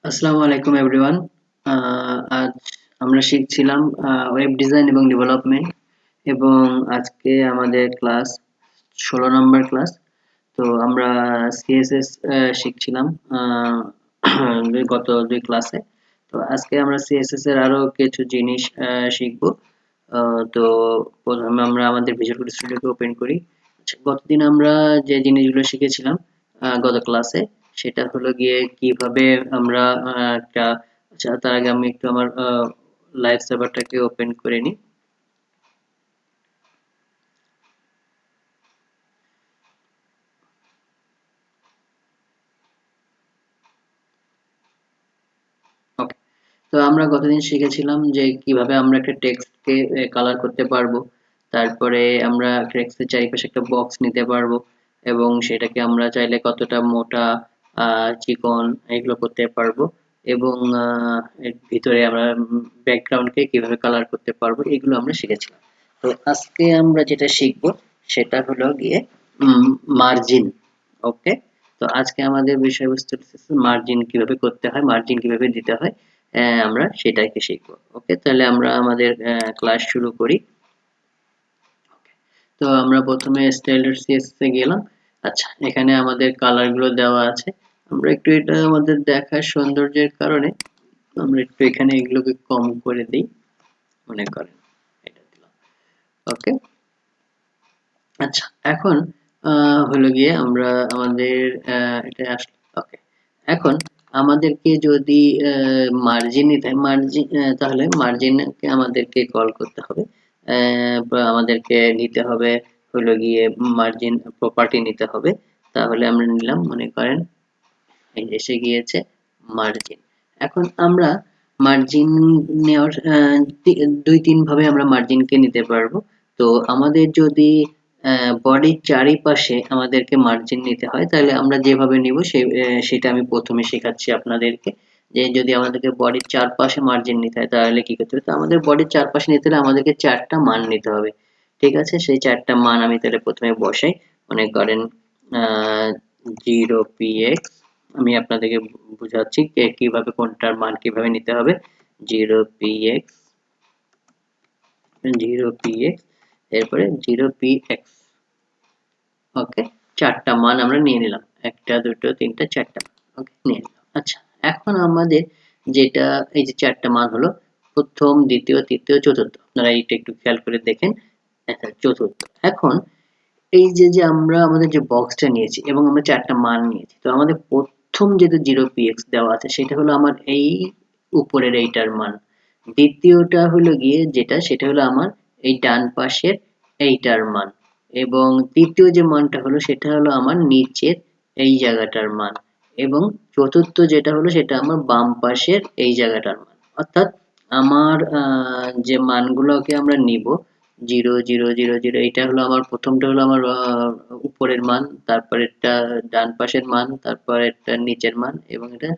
আসসালামু আলাইকুম এভরিওয়ান। আজ আমরা শিখছিলাম ওয়েব ডিজাইন এবং ডেভেলপমেন্ট, এবং আজকে আমাদের ক্লাস 16 নম্বর ক্লাস। তো আমরা সিএসএস শিখছিলাম গত দুই ক্লাসে। তো আজকে আমরা সিএসএস এর আরো কিছু জিনিস শিখবো। তো প্রথমে আমরা আমাদের ভিজুয়াল স্টুডিওকে ওপেন করি। আচ্ছা, গতদিন আমরা যে জিনিসগুলো শিখেছিলাম গত ক্লাসে, সেটা হলো গিয়ে কিভাবে আমরা একটা। আচ্ছা, তার আগে আমি একটু আমার লাইভ সার্ভারটাকে ওপেন করে নিই। ওকে। তো আমরা গতদিন শিখেছিলাম যে কিভাবে আমরা একটা টেক্সটকে কালার করতে পারবো। তারপরে আমরা টেক্সটের চারিপাশে একটা বক্স নিতে পারবো, এবং সেটাকে আমরা চাইলে কতটা মোটা, চিকন এগুলো করতে পারবো। এবং এর ভিতরে আমরা ব্যাকগ্রাউন্ডকে কিভাবে কালার করতে পারবো, এগুলো আমরা শিখেছিলাম। তো আজকে আমরা যেটা শিখবো সেটা হলো গিয়ে মার্জিন। ওকে। তো আজকে আমাদের বিষয়বস্তু মার্জিন কিভাবে করতে হয়, মার্জিন কিভাবে দিতে হয়, আমরা সেটাকে শিখবো। ওকে, তাহলে আমরা আমাদের ক্লাস শুরু করি। তো আমরা প্রথমে স্টাইলার সিএসএস এ গেলাম। আচ্ছা, এখানে আমাদের কালার গুলো দেওয়া আছে। আমরা একটু এটা আমাদের দেখার সৌন্দর্যের কারণে আমরা একটু এখানে এগুলোকে কম করে দিই, মনে করেন এটা দিলাম। ওকে। আচ্ছা, এখন হলো গিয়ে আমরা আমাদের এটা আসলে ওকে। এখন আমাদেরকে যদি মার্জিন নিতে হয়, মার্জিন, তাহলে মার্জিনকে আমাদেরকে কল করতে হবে। বা আমাদেরকে নিতে হবে হলো গিয়ে মার্জিন প্রপার্টি নিতে হবে। তাহলে আমরা নিলাম, মনে করেন এই যে এসে গিয়েছে মার্জিন। এখন আমরা মার্জিন নেওয়ার দুই তিন ভাবে আমরা মার্জিনকে নিতে পারবো। তো আমাদের যদি বডির চারিপাশে আমাদেরকে মার্জিন নিতে হয়, তাহলে আমরা যেভাবে নিব সেটা আমি প্রথমে শেখাচ্ছি আপনাদেরকে। যে যদি আমাদেরকে বডির চারপাশে মার্জিন নিতে হয় তাহলে কি করতে হবে। তো আমাদের বডির চারপাশে নিতে হলে আমাদেরকে চারটা মান নিতে হবে। ঠিক আছে, সেই চারটা মান আমি তাহলে প্রথমে বসাই। মনে করেন 0px, আমি আপনাদেরকে বুঝাচ্ছি কিভাবে কোনটার মান কিভাবে নিতে হবে। 0px, 0px, এরপরে 0px। ওকে, চারটা মান আমরা নিয়ে নিলাম, একটা দুটো তিনটা চারটা। ওকে, নিয়ে নিলাম। আচ্ছা, এখন আমাদের যেটা, এই যে চারটা মান হলো প্রথম, দ্বিতীয়, তৃতীয়, চতুর্থ। আপনারা এইটা একটু খেয়াল করে দেখেন। আচ্ছা, চতুর্থ। এখন এই যে যে আমরা আমাদের যে বক্সটা নিয়েছি এবং আমরা চারটা মান নিয়েছি, তো আমাদের প্রথম যেটা 0px দেওয়া আছে সেটা হলো আমার এই উপরের এইটার মান। দ্বিতীয়টা হলো গিয়ে যেটা, সেটা হলো আমার এই ডান পাশের এইটার মান। এবং তৃতীয় যে মানটা হলো সেটা হলো আমার নিচের এই জায়গাটার মান। এবং চতুর্থ যেটা হলো সেটা আমার বাম পাশের এই জায়গাটার মান। অর্থাৎ আমার যে মানগুলোকে আমরা নিব, 0 0 0 0, এটা হলো আমার প্রথমটা হলো আমার উপরের মান, তারপরেরটা ডান পাশের মান, তারপরেরটা নিচের মান, এবং এটা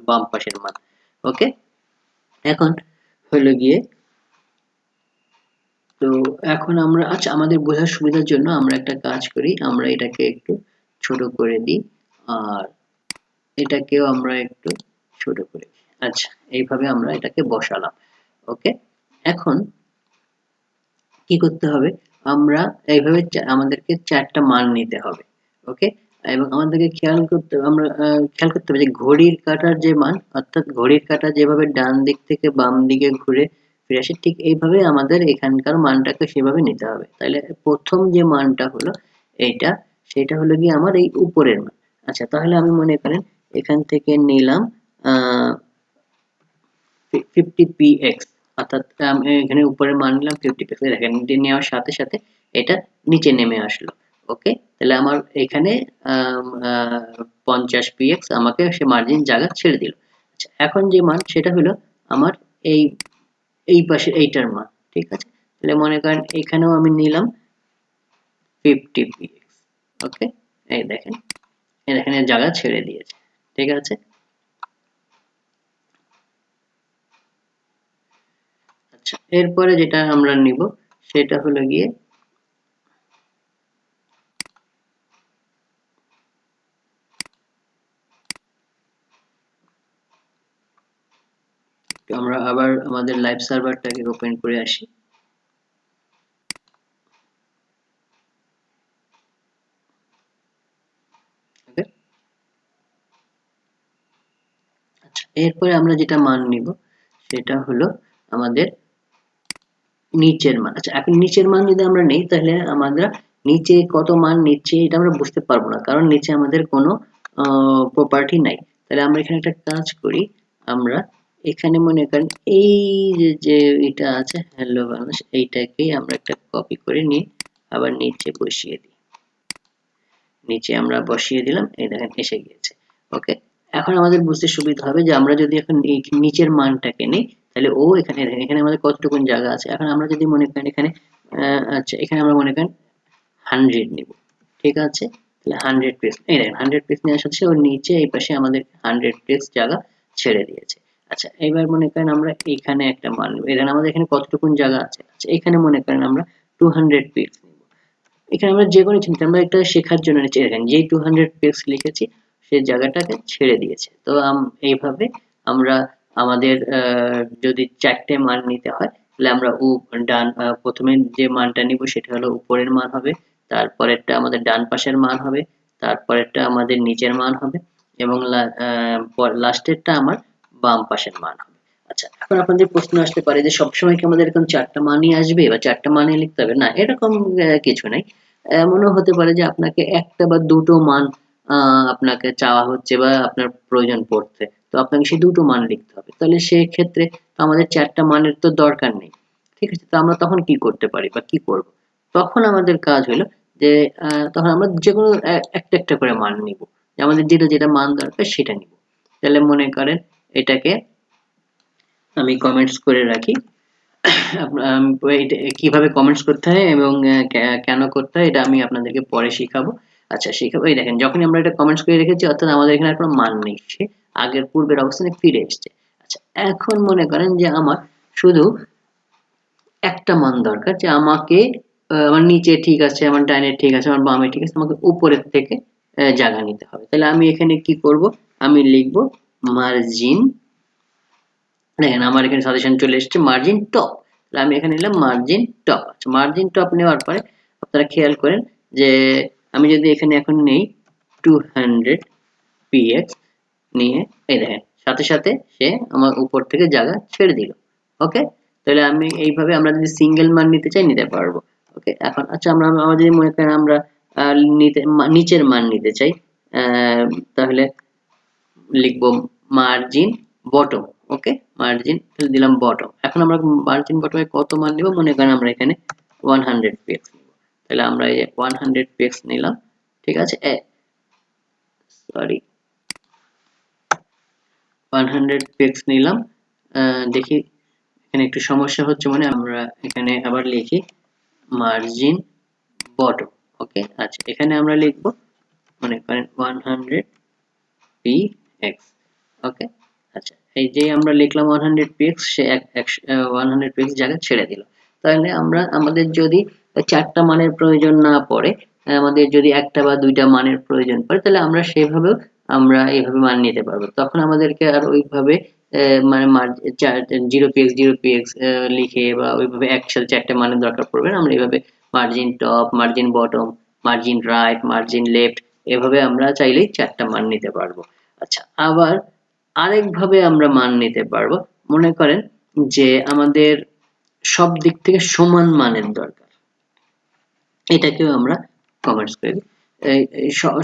বাম পাশের মান। ওকে। এখন হলো গিয়ে, তো এখন আমরা, আচ্ছা, আমাদের বোঝার সুবিধার জন্য আমরা একটা কাজ করি, আমরা এটাকে একটু ছোট করে দিই, আর এটাকেও আমরা একটু ছোট করে দিই। আচ্ছা, এইভাবে আমরা এটাকে বসালাম। ওকে। এখন কি করতে হবে, আমরা এইভাবে আমাদেরকে চারটা মান নিতে হবে। ওকে। এবং আমাদেরকে খেয়াল করতে হবে যে ঘড়ির কাঁটার যে মান, অর্থাৎ ঘড়ির কাঁটা যেভাবে ডান দিক থেকে বাম দিকে ঘুরে ফিরে আসে, ঠিক এইভাবে আমাদের এখানকার মানটাকে সেভাবে নিতে হবে। তাহলে প্রথম যে মানটা হলো এইটা, সেটা হলো গিয়ে আমার এই উপরের মান। আচ্ছা, তাহলে আমি মনে করেন এখান থেকে নিলাম আহ 50px, অর্থাৎ আমি এখানে উপরে মান নিলাম 50px। দেখেন এটি নেওয়ার সাথে সাথে এটা নিচে নেমে আসলো। ওকে, তাহলে আমার এখানে 50px আমাকে সে মার্জিন জায়গা ছেড়ে দিল। আচ্ছা, এখন যে মান সেটা হলো আমার এই এই পাশে এইটার মান। ঠিক আছে, তাহলে মনে করেন এখানেও আমি নিলাম 50px। ওকে, এই দেখেন এখানে জায়গা ছেড়ে দিয়েছে। ঠিক আছে। আচ্ছা, এরপরে যেটা আমরা নিব সেটা হলো গিয়ে আমরা আবার আমাদের লাইভ সার্ভারটাকে ওপেন করে আসি। ওকে, আচ্ছা এরপরে আমরা যেটা মান নিব সেটা হলো আমাদের নিচের মান। আচ্ছা এখন নিচের মান যদি আমরা নেই তাহলে আমরা নিচে কত মান নিচ্ছে এটা আমরা বুঝতে পারবো না, কারণ নিচে আমাদের কোনো প্রপার্টি নাই। তাহলে আমরা এখানে একটা কাজ করি, আমরা এখানে মনে করেন এই যে এটা আছে হ্যালো বাংলাদেশ, এইটাকেই আমরা একটা কপি করে নিয়ে আবার নিচে বসিয়ে দিই। নিচে আমরা বসিয়ে দিলাম, এই দেখেন এসে গিয়েছে। ওকে, এখন আমাদের বুঝতে সুবিধা হবে যে আমরা যদি এখন এই নিচের মানটাকে নিই তাহলে ও এখানে দেখেন এখানে আমাদের কতটুকুন জায়গা আছে। এখন আমরা যদি মনে করেন এখানে আচ্ছা এখানে আমরা মনে করেন 100 নিব, ঠিক আছে। তাহলে 100 পিক্স, এই দেখেন 100 পিক্স নেওয়ার সাথে ওর নিচে এই পাশে আমাদের 100 পিক্স জায়গা ছেড়ে দিয়েছে। আচ্ছা এবার মনে করেন আমরা এখানে একটা মান নেব, এখানে আমাদের এখানে কতটুকুন জায়গা আছে। আচ্ছা এখানে মনে করেন আমরা 200 পিক্স। এখানে আমরা যে কোনো চিন্তা আমরা একটা শেখার জন্য নিচে দেখেন যে 200 পিক্স লিখেছি সেই জায়গাটাকে ছেড়ে দিয়েছে। তো এইভাবে আমরা আমাদের যদি চারটে মান নিতে হয় তাহলে আমরা ডান প্রথমে যে মানটা নিব সেটা হলো উপরের মান হবে, তারপরেরটা আমাদের ডান পাশের মান হবে, তারপরেরটা আমাদের নিচের মান হবে এবং লাস্টেরটা আমার বাম পাশের মান হবে। আচ্ছা এখন আপনাদের প্রশ্ন আসতে পারে যে সবসময় কি আমাদের এরকম চারটা মানই আসবে বা চারটা মানই লিখতে হবে? না, এরকম কিছু নাই। এমনও হতে পারে যে আপনাকে একটা বা দুটো মান আপনাকে চাওয়া হচ্ছে বা আপনার প্রয়োজন পড়ছে, তো আপনাকে সেই দুটো মান লিখতে হবে। তাহলে সেক্ষেত্রে তো আমাদের চারটা মানের তো দরকার নেই, ঠিক আছে। তো আমরা তখন কি করতে পারি বা কি করব? তখন আমাদের কাজ হলো যে তখন আমরা যেকোনো একটা একটা করে মান নিব, যে আমাদের যেটা যেটা মান দরকার সেটা নিব। তাহলে মনে করেন এটাকে আমি কমেন্টস করে রাখি। এটা কিভাবে কমেন্টস করতে হয় এবং কেন করতে হয় এটা আমি আপনাদেরকে পরে শিখাবো। আচ্ছা শিখাবো, এই দেখেন যখনই আমরা এটা কমেন্টস করে রেখেছি অর্থাৎ আমাদের এখানে আর কোনো মান নেই, সে আগের পূর্বের অবস্থানে ফিরে এসেছে। আচ্ছা এখন মনে করেন যে আমার শুধু একটা মান দরকার, যে আমাকে আমার নিচে ঠিক আছে, আমার ডাইনে ঠিক আছে, আমার বামে ঠিক আছে, আমাকে উপরের থেকে জায়গা নিতে হবে। তাহলে আমি এখানে কি করব, আমি লিখব মার্জিন, দেখেন আমার এখানে সাজেশন চলে এসেছে মার্জিন টপ। তাহলে আমি এখানে নিলাম মার্জিন টপ। আচ্ছা মার্জিন টপ নেওয়ার পরে আপনারা খেয়াল করেন যে আমি যদি এখানে এখন নেই 200 px নিয়ে, এই দেখেন সাথে সাথে সে আমার উপর থেকে জায়গা ছেড়ে দিল। ওকে, তাহলে আমি এইভাবে আমরা যদি সিঙ্গেল মান নিতে চাই নিতে পারবো। ওকে, এখন আচ্ছা আমরা যদি মনে করেন আমরা নিচের মান নিতে চাই, তাহলে লিখবো মার্জিন বটম। ওকে, মার্জিন দিলাম বটম। এখন আমরা মার্জিন বটমে কত মান নিব, মনে করেন আমরা এখানে 100 পিক্স নিব। তাহলে আমরা এই 100 পিক্স নিলাম, ঠিক আছে। সরি 100 পিক্স নিলাম। দেখি এখানে একটু সমস্যা হচ্ছে, মানে আমরা এখানে আবার লিখি মার্জিন বটম। ওকে, আচ্ছা এখানে আমরা লিখবো মনে করেন 100 px। ওকে, আচ্ছা এই যে আমরা লিখলাম 100 px, সে 100 px জায়গা ছেড়ে দিল। তাহলে আমরা আমাদের যদি চারটা মানের প্রয়োজন না পড়ে, আমাদের যদি একটা বা দুইটা মানের প্রয়োজন পড়ে, তাহলে আমরা সেভাবেও আমরা এইভাবে মান নিতে পারবো। তখন আমাদেরকে আর ওইভাবে মানে 0px 0px লিখে বা ওইভাবে একসাথে চারটা মানের দরকার পড়বে না। আমরা এইভাবে margin top, margin bottom, margin right, margin left, এভাবে আমরা চাইলেই চারটা মান নিতে পারবো। আচ্ছা আবার আরেকভাবে আমরা মান নিতে পারবো, মনে করেন যে আমাদের সব দিক থেকে সমান মানের দরকার, এটাকেও আমরা কমেন্টস করে দিই।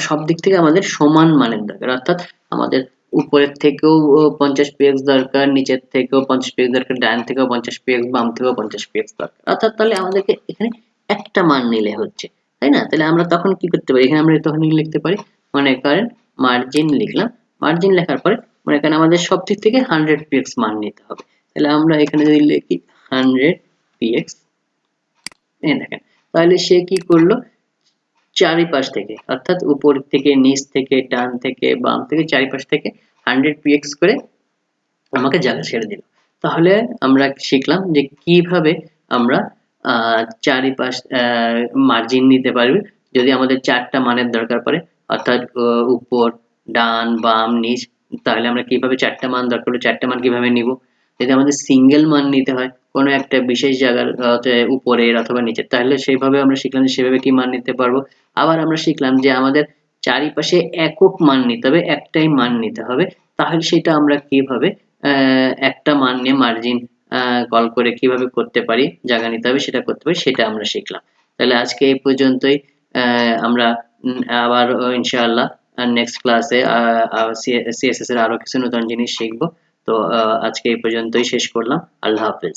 সব দিক থেকে আমাদের সমান মানের দরকার, অর্থাৎ আমাদের উপরের থেকেও 50 পিএক্স দরকার, নিচের থেকেও 50 পিএক্স দরকার, ডান থেকেও 50 পিএক্স, বাম থেকেও 50 পিএক্স দরকার। অর্থাৎ তাহলে আমাদেরকে এখানে একটা মান নিলে হচ্ছে, তাই না? তাহলে আমরা তখন কি করতে পারি, এখানে আমরা তখন লিখতে পারি মনে করেন মার্জিন লিখলাম, মার্জিন লেখার পরে মনে করেন আমাদের সব দিক থেকে 100 পিএক্স মান নিতে হবে। তাহলে আমরা এখানে যদি লিখি 100 পিএক্স, এই দেখেন তাহলে সে কি করলো, চারিপাশ থেকে অর্থাৎ উপর থেকে, নিচ থেকে, ডান থেকে, বাম থেকে, চারিপাশ থেকে 100 পিএক্স করে আমাকে জায়গা ছেড়ে দিল। তাহলে আমরা শিখলাম যে কিভাবে আমরা চারিপাশ মার্জিন নিতে পারবি যদি আমাদের চারটা মানের দরকার পড়ে, অর্থাৎ উপর, ডান, বাম, নিচ। তাহলে আমরা কিভাবে চারটা মান দরকার হলে চারটা মান কিভাবে নিব। যদি আমাদের সিঙ্গেল মান নিতে হয় কোনো একটা বিশেষ জায়গার উপরের অথবা নিচের, তাহলে সেইভাবে আমরা শিখলাম যে সেভাবে কি মান নিতে পারবো। আবার আমরা শিখলাম যে আমাদের চারিপাশে একক মান নিতে হবে, একটাই মান নিতে হবে। তাহলে সেটা আমরা কিভাবে একটা মান নিয়ে মার্জিন কল করে কিভাবে করতে পারি, জায়গা নিতে হবে সেটা করতে পারি, সেটা আমরা শিখলাম। তাহলে আজকে এই পর্যন্তই। আমরা আবার ইনশাআল্লাহ নেক্সট ক্লাসে CSS এর আরো কিছু নতুন জিনিস শিখবো। তো আজকে এই পর্যন্তই শেষ করলাম। আল্লাহ হাফেজ।